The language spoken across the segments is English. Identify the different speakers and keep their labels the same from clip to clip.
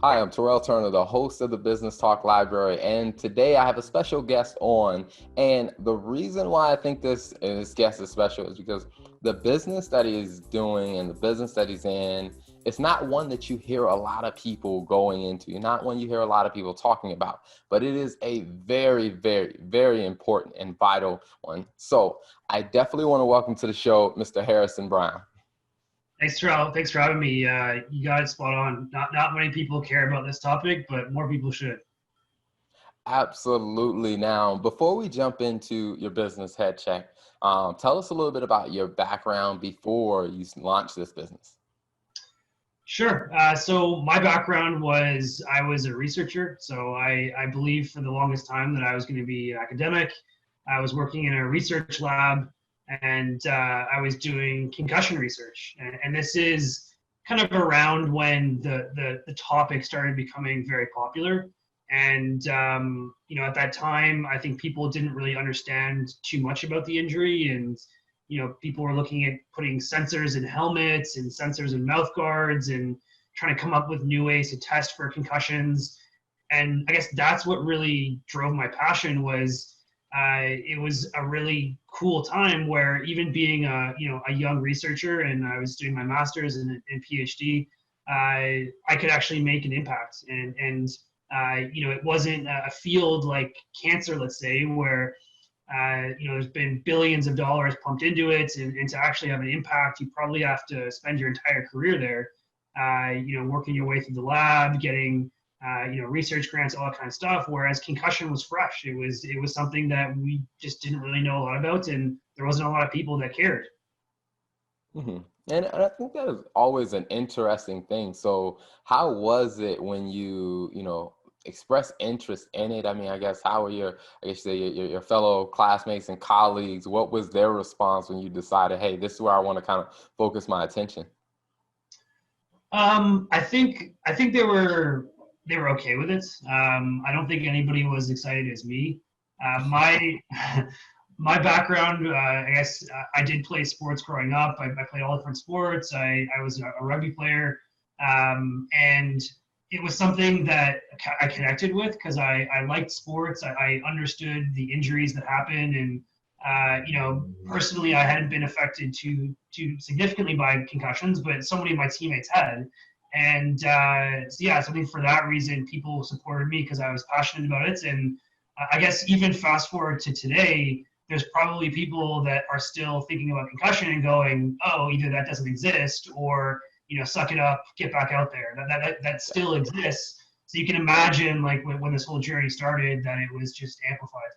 Speaker 1: Hi, I'm Terrell Turner, the host of the Business Talk Library, and today I have a special guest on. And the reason why I think this guest is special is because the business that he's doing and the business that he's in, it's not one that you hear a lot of people going into, not one you hear a lot of people talking about, but it is a very, very, very important and vital one. So I definitely want to welcome to the show, Mr. Harrison Brown.
Speaker 2: Thanks, Terrell. Thanks for having me. You got it spot on. Not many people care about this topic, but more people should.
Speaker 1: Absolutely. Now, before we jump into your business Headcheck, tell us a little bit about your background before you launched this business.
Speaker 2: Sure. So my background was I was a researcher. So I believed for the longest time that I was going to be an academic. I was working in a research lab, and I was doing concussion research. And this is kind of around when the topic started becoming very popular. And at that time, I think people didn't really understand too much about the injury, and people were looking at putting sensors in helmets and sensors in mouth guards and trying to come up with new ways to test for concussions. And I guess that's what really drove my passion was it was a really cool time where even being a young researcher, and I was doing my master's and PhD, I could actually make an impact. And it wasn't a field like cancer, let's say, where there's been billions of dollars pumped into it, and to actually have an impact, you probably have to spend your entire career there, working your way through the lab, getting research grants, all that kind of stuff. Whereas concussion was fresh. It was something that we just didn't really know a lot about, and there wasn't a lot of people that cared.
Speaker 1: Mm-hmm. And I think that is always an interesting thing. So how was it when you express interest in it? I mean, I guess how were your fellow classmates and colleagues? What was their response when you decided, hey, this is where I want to kind of focus my attention?
Speaker 2: I think they were okay with it. I don't think anybody was excited as me. My my background, I guess I did play sports growing up. I played all different sports. I was a rugby player, and it was something that I connected with because I liked sports. I understood the injuries that happen, and personally, I hadn't been affected too significantly by concussions, but so many of my teammates had. And so yeah, so I think for that reason, people supported me because I was passionate about it. And I guess even fast forward to today, there's probably people that are still thinking about concussion and going, oh, either that doesn't exist or, suck it up, get back out there. That still exists. So you can imagine like when this whole journey started that it was just amplified.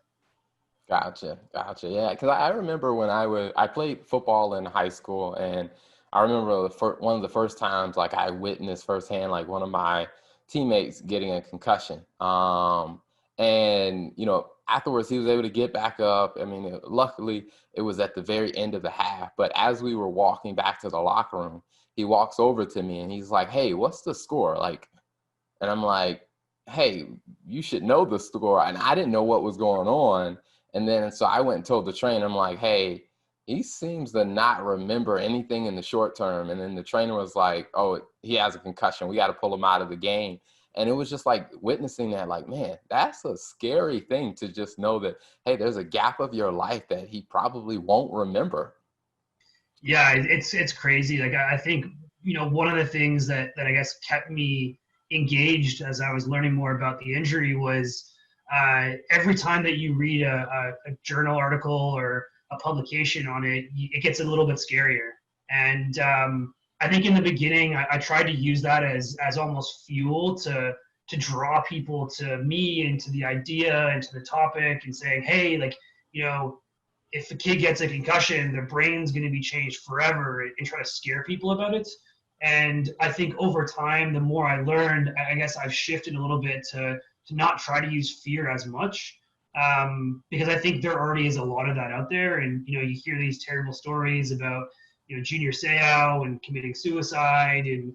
Speaker 1: Gotcha. Yeah, because I remember when I played football in high school, and I remember one of the first times like I witnessed firsthand like one of my teammates getting a concussion. And afterwards he was able to get back up. I mean, luckily it was at the very end of the half, but as we were walking back to the locker room, he walks over to me and he's like, "Hey, what's the score?" Like, and I'm like, "Hey, you should know the score." And I didn't know what was going on. And then so I went and told the trainer, I'm like, "Hey, he seems to not remember anything in the short term." And then the trainer was like, "Oh, he has a concussion. We got to pull him out of the game." And it was just like witnessing that, like, man, that's a scary thing to just know that, hey, there's a gap of your life that he probably won't remember.
Speaker 2: Yeah, it's crazy. Like I think one of the things that I guess kept me engaged as I was learning more about the injury was every time that you read a journal article or a publication on it, it gets a little bit scarier. And I think in the beginning, I tried to use that as almost fuel to draw people to me and to the idea and to the topic and saying, hey, like, if a kid gets a concussion, their brain's going to be changed forever, and try to scare people about it. And I think over time, the more I learned, I guess I've shifted a little bit to not try to use fear as much, because I think there already is a lot of that out there. And you hear these terrible stories about Junior Seau and committing suicide, and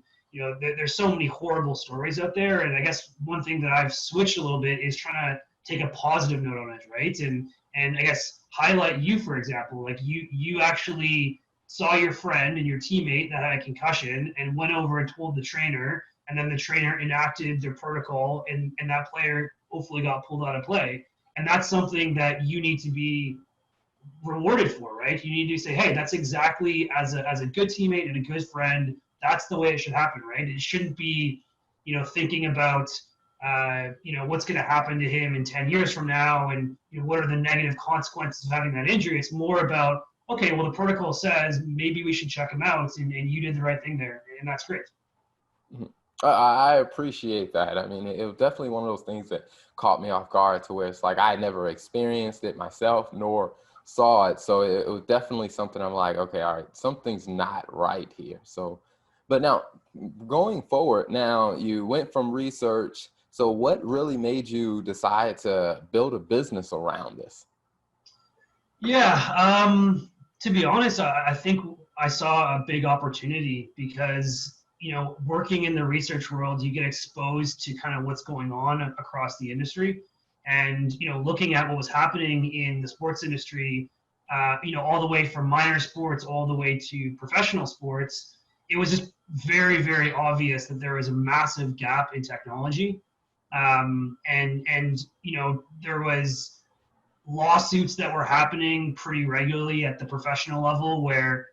Speaker 2: there's so many horrible stories out there. And I guess one thing that I've switched a little bit is trying to take a positive note on it, right? And I guess highlight you, for example, like you actually saw your friend and your teammate that had a concussion and went over and told the trainer, and then the trainer enacted their protocol, and that player hopefully got pulled out of play. And that's something that you need to be rewarded for, right? You need to say, hey, that's exactly as a good teammate and a good friend, that's the way it should happen, right? It shouldn't be, thinking about, what's going to happen to him in 10 years from now, and what are the negative consequences of having that injury. It's more about, okay, well, the protocol says maybe we should check him out, and you did the right thing there, and that's great.
Speaker 1: Mhm. I appreciate that. I mean, it was definitely one of those things that caught me off guard to where it's like I never experienced it myself nor saw it. So it was definitely something I'm like, okay, all right, something's not right here. So, but now going forward, now you went from research. So what really made you decide to build a business around this?
Speaker 2: Yeah, to be honest, I think I saw a big opportunity because, working in the research world, you get exposed to kind of what's going on across the industry. And, looking at what was happening in the sports industry, all the way from minor sports all the way to professional sports, it was just very, very obvious that there was a massive gap in technology. And there was lawsuits that were happening pretty regularly at the professional level where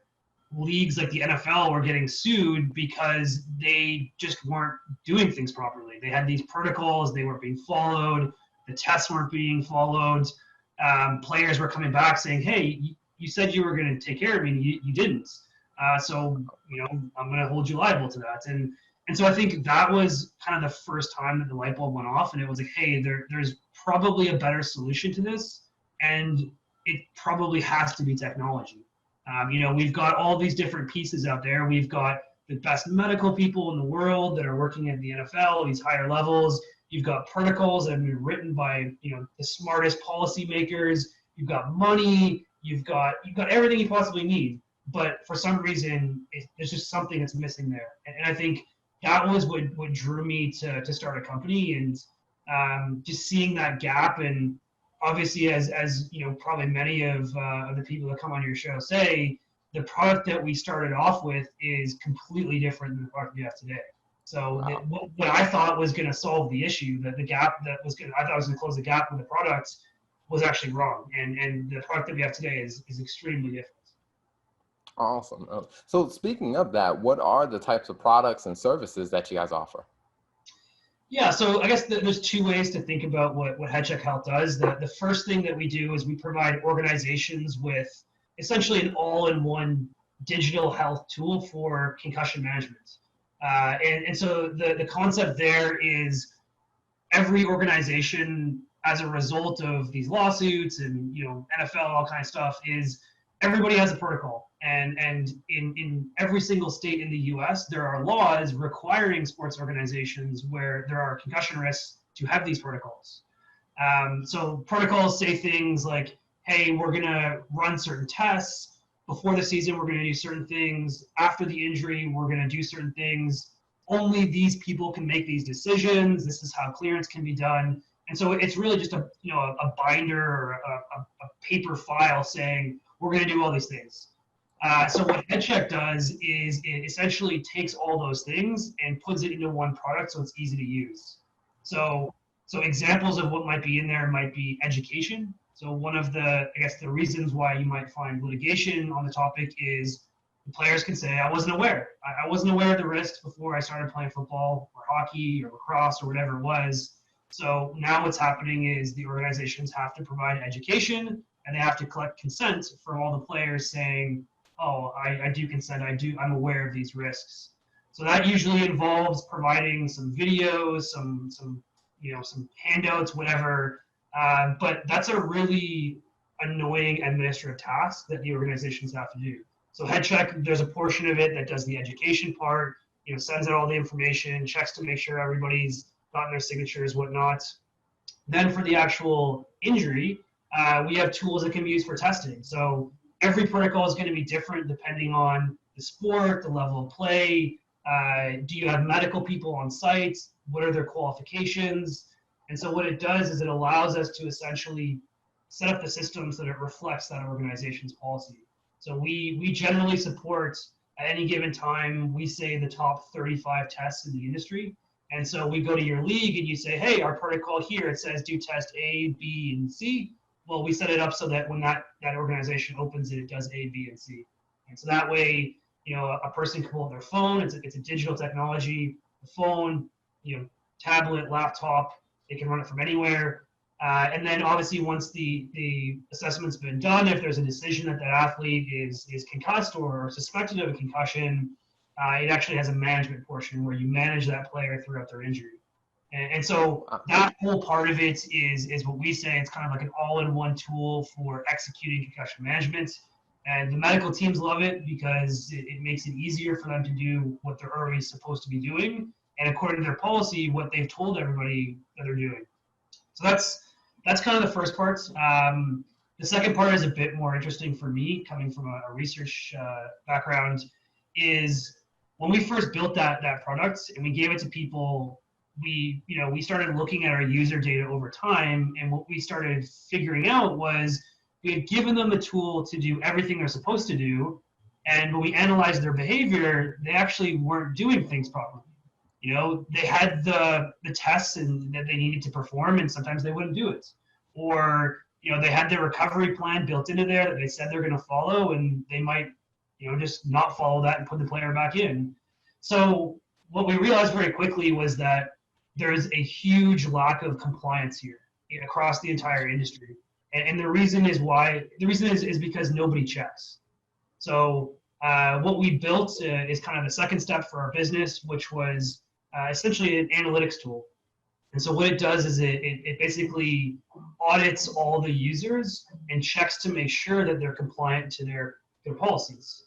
Speaker 2: leagues like the NFL were getting sued because they just weren't doing things properly. They had these protocols, they weren't being followed, the tests weren't being followed. Players were coming back saying, hey, you said you were going to take care of me, and you didn't. So, I'm going to hold you liable to that. And so I think that was kind of the first time that the light bulb went off, and it was like, hey, there's probably a better solution to this, and it probably has to be technology. We've got all these different pieces out there. We've got the best medical people in the world that are working at the NFL, these higher levels. You've got protocols that have been written by, the smartest policymakers. You've got money. You've got everything you possibly need. But for some reason, there's just something that's missing there. And I think that was what drew me to start a company, and just seeing that gap. And obviously, as probably many of the people that come on your show say, the product that we started off with is completely different than the product we have today. So
Speaker 1: Wow.
Speaker 2: what I thought was going to solve the issue, that the gap that I thought was going to close the gap with the product, was actually wrong. And the product that we have today is extremely different.
Speaker 1: Awesome. So speaking of that, what are the types of products and services that you guys offer?
Speaker 2: Yeah, so I guess there's two ways to think about what Headcheck Health does. The first thing that we do is we provide organizations with essentially an all-in-one digital health tool for concussion management. And so the concept there is every organization, as a result of these lawsuits and NFL, all kind of stuff, is everybody has a protocol. And in every single state in the US, there are laws requiring sports organizations where there are concussion risks to have these protocols. So protocols say things like, hey, we're going to run certain tests. Before the season, we're going to do certain things. After the injury, we're going to do certain things. Only these people can make these decisions. This is how clearance can be done. And so it's really just a binder or a paper file saying we're going to do all these things. So what Headcheck does is it essentially takes all those things and puts it into one product so it's easy to use. So examples of what might be in there might be education. So one of the reasons why you might find litigation on the topic is the players can say, I wasn't aware. I wasn't aware of the risks before I started playing football or hockey or lacrosse or whatever it was. So now what's happening is the organizations have to provide education, and they have to collect consent from all the players saying, oh, I do consent. I'm aware of these risks. So that usually involves providing some videos, some handouts, whatever. But that's a really annoying administrative task that the organizations have to do. So Headcheck, there's a portion of it that does the education part, sends out all the information, checks to make sure everybody's gotten their signatures, whatnot. Then for the actual injury, we have tools that can be used for testing. So every protocol is going to be different depending on the sport, the level of play. Do you have medical people on site? What are their qualifications? And so what it does is it allows us to essentially set up the system so that it reflects that organization's policy. So we generally support At any given time, we say the top 35 tests in the industry. And so we go to your league and you say, hey, our protocol here, it says do test A, B, and C. Well, we set it up so that when that organization opens it, it does A, B, and C. And so that way, a person can pull up their phone. It's a digital technology, the phone, tablet, laptop. They can run it from anywhere. And then obviously once the assessment's been done, if there's a decision that that athlete is concussed or suspected of a concussion, it actually has a management portion where you manage that player throughout their injury. And so that whole part of it is what we say. It's kind of like an all-in-one tool for executing concussion management. And the medical teams love it because it makes it easier for them to do what they're already supposed to be doing, and according to their policy, what they've told everybody that they're doing. So that's kind of the first part. The second part is a bit more interesting for me, coming from a research background, is when we first built that product and we gave it to people, we started looking at our user data over time, and what we started figuring out was we had given them the tool to do everything they're supposed to do, and when we analyzed their behavior, they actually weren't doing things properly. They had the tests and that they needed to perform, and sometimes they wouldn't do it. Or, they had their recovery plan built into there that they said they're going to follow, and they might, just not follow that and put the player back in. So what we realized very quickly was that there's a huge lack of compliance here across the entire industry. And the reason is because nobody checks. So what we built is kind of the second step for our business, which was essentially an analytics tool. And so what it does is it basically audits all the users and checks to make sure that they're compliant to their policies.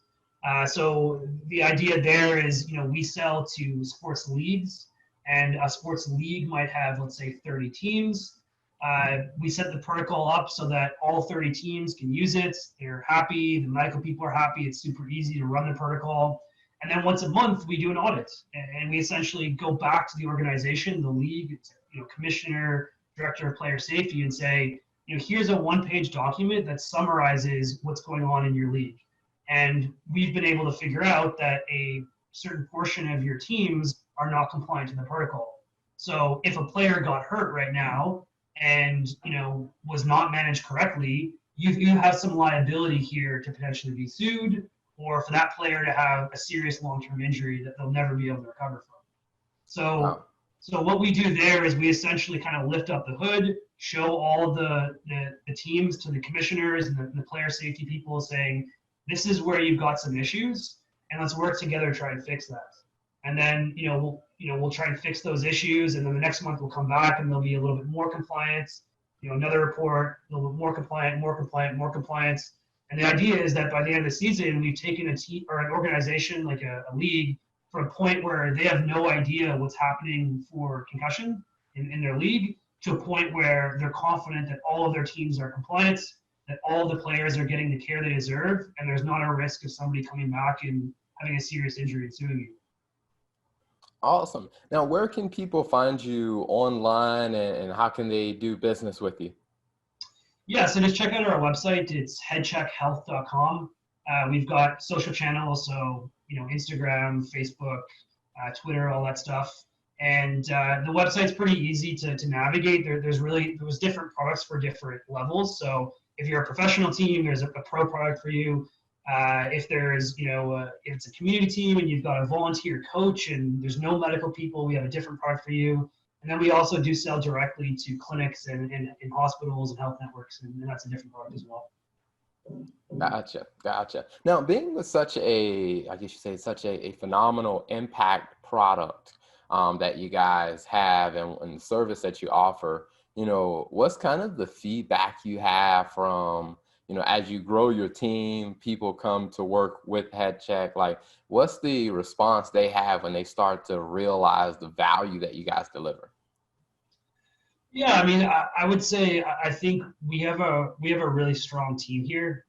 Speaker 2: So the idea there is, we sell to sports leagues, and a sports league might have, let's say, 30 teams. We set the protocol up so that all 30 teams can use it. They're happy. The medical people are happy. It's super easy to run the protocol. And then once a month, we do an audit, and we essentially go back to the organization, the league, commissioner, director of player safety, and say, here's a one-page document that summarizes what's going on in your league. And we've been able to figure out that a certain portion of your teams are not compliant to the protocol. So if a player got hurt right now and was not managed correctly, you have some liability here to potentially be sued, or for that player to have a serious long-term injury that they'll never be able to recover from. So,
Speaker 1: Wow.
Speaker 2: So what we do there is we essentially kind of lift up the hood, show all of the teams to the commissioners and the player safety people, saying, this is where you've got some issues, and let's work together to try and fix that. And then we'll try and fix those issues, and then the next month we'll come back and there'll be a little bit more compliance, another report, a little bit more compliant, more compliant, more compliance. And the idea is that by the end of the season, we've taken a team or an organization like a league from a point where they have no idea what's happening for concussion in their league to a point where they're confident that all of their teams are compliant, that all the players are getting the care they deserve, and there's not a risk of somebody coming back and having a serious injury and suing you.
Speaker 1: Awesome. Now, where can people find you online, and how can they do business with you?
Speaker 2: Yeah, so just check out our website. It's headcheckhealth.com. We've got social channels, so Instagram, Facebook, Twitter, all that stuff. And the website's pretty easy to navigate. There's different products for different levels. So if you're a professional team, there's a pro product for you. If there's, if it's a community team and you've got a volunteer coach and there's no medical people, we have a different product for you. And then we also do sell directly to clinics and hospitals and health networks, and that's a different product as well.
Speaker 1: Gotcha. Now, being with such a, I guess you say, such a phenomenal impact product that you guys have and the service that you offer, what's kind of the feedback you have from, as you grow your team, people come to work with Headcheck, like what's the response they have when they start to realize the value that you guys deliver?
Speaker 2: Yeah, I mean, I would say I think we have a really strong team here,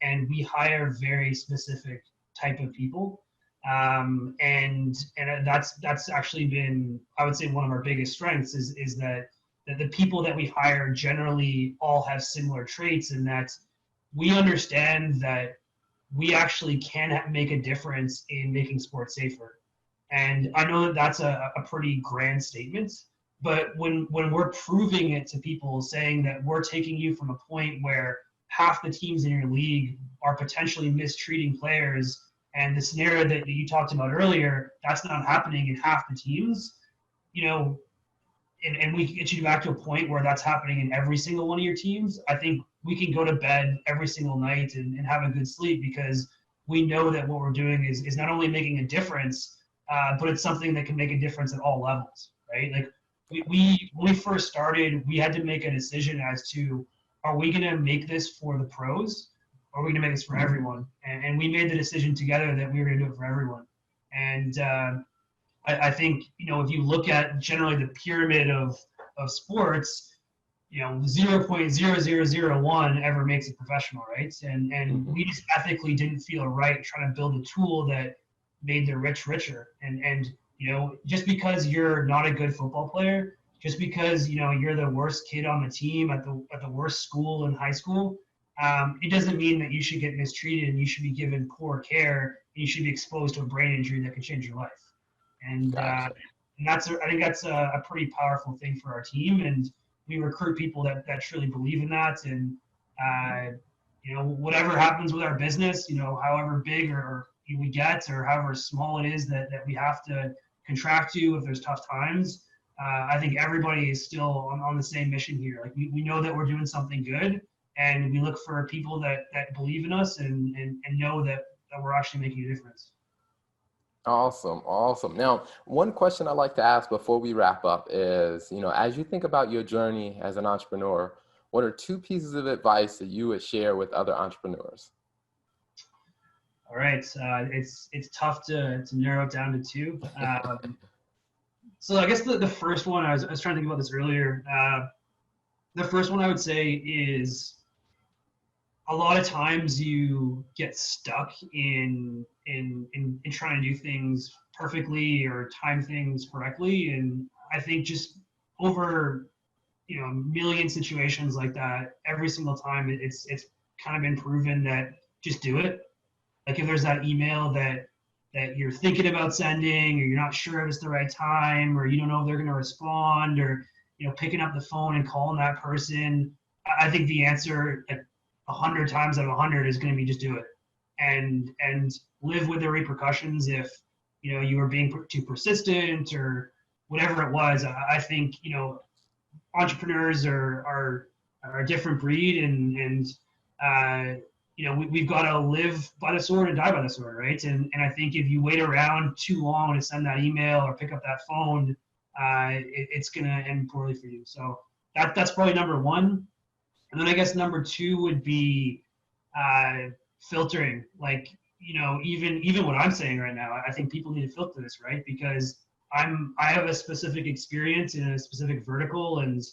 Speaker 2: and we hire very specific type of people, and that's actually been, I would say, one of our biggest strengths is that the people that we hire generally all have similar traits, in that we understand that we actually can make a difference in making sports safer. And I know that that's a pretty grand statement, but when we're proving it to people, saying that we're taking you from a point where half the teams in your league are potentially mistreating players, and the scenario that you talked about earlier, that's not happening in half the teams, you know, and we can get you back to a point where that's happening in every single one of your teams, I think we can go to bed every single night and have a good sleep, because we know that what we're doing is not only making a difference, but it's something that can make a difference at all levels, right? Like we when we first started, we had to make a decision as to, are we going to make this for the pros, or are we going to make this for everyone? And we made the decision together that we were going to do it for everyone. And I think, if you look at generally the pyramid of sports, 0.0001 ever makes a professional, right? And we just ethically didn't feel right trying to build a tool that made the rich richer. And just because you're not a good football player, just because you're the worst kid on the team at the worst school in high school, it doesn't mean that you should get mistreated and you should be given poor care and you should be exposed to a brain injury that could change your life. And
Speaker 1: Gotcha.
Speaker 2: and I think that's a pretty powerful thing for our team. And we recruit people that truly believe in that. And whatever happens with our business, however big or we get, or however small it is that we have to contract to if there's tough times, I think everybody is still on the same mission here. Like we know that we're doing something good, and we look for people that believe in us and know that we're actually making a difference.
Speaker 1: Awesome. Awesome. Now, one question I like to ask before we wrap up is, as you think about your journey as an entrepreneur, what are 2 pieces of advice that you would share with other entrepreneurs?
Speaker 2: All right. It's tough to narrow it down to 2. So I guess the first one, I was trying to think about this earlier. The first one I would say is, a lot of times you get stuck in trying to do things perfectly or time things correctly. And I think just over a million situations like that, every single time it's kind of been proven that just do it. Like if there's that email that you're thinking about sending, or you're not sure if it's the right time, or you don't know if they're going to respond, or picking up the phone and calling that person, I think the answer, 100 times out of 100, is going to be just do it, and live with the repercussions if you were being too persistent or whatever it was. I think entrepreneurs are a different breed, and we've got to live by the sword and die by the sword, right? And I think if you wait around too long to send that email or pick up that phone, it's going to end poorly for you. So that's probably number 1. And then I guess number 2 would be filtering. Like, even what I'm saying right now, I think people need to filter this, right? Because I have a specific experience in a specific vertical, and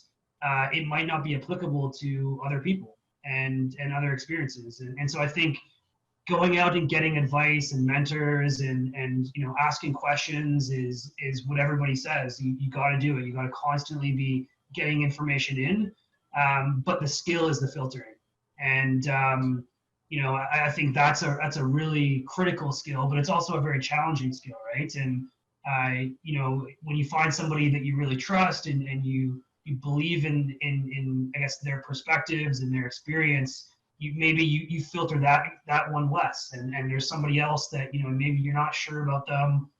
Speaker 2: it might not be applicable to other people and other experiences. And so I think going out and getting advice and mentors and asking questions is what everybody says. You got to do it. You got to constantly be getting information in. But the skill is the filtering, and I think that's a really critical skill, but it's also a very challenging skill, right? And when you find somebody that you really trust and you believe in I guess their perspectives and their experience, you filter that one less, and there's somebody else that maybe you're not sure about them,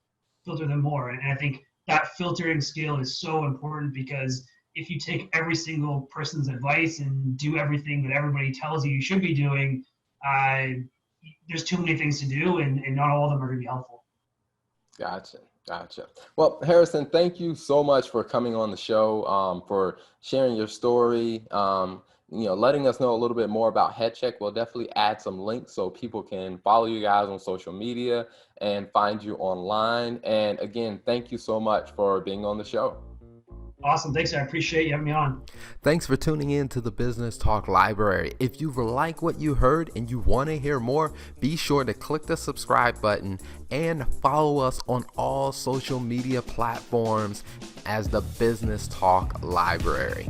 Speaker 2: filter them more. And I think that filtering skill is so important, because if you take every single person's advice and do everything that everybody tells you should be doing, there's too many things to do, and not all of them are going to be helpful.
Speaker 1: Gotcha. Well, Harrison, thank you so much for coming on the show, for sharing your story, letting us know a little bit more about Headcheck. We'll definitely add some links so people can follow you guys on social media and find you online. And again, thank you so much for being on the show.
Speaker 2: Awesome. Thanks. I appreciate you having me on.
Speaker 1: Thanks for tuning in to the Business Talk Library. If you like what you heard and you want to hear more, be sure to click the subscribe button and follow us on all social media platforms as the Business Talk Library.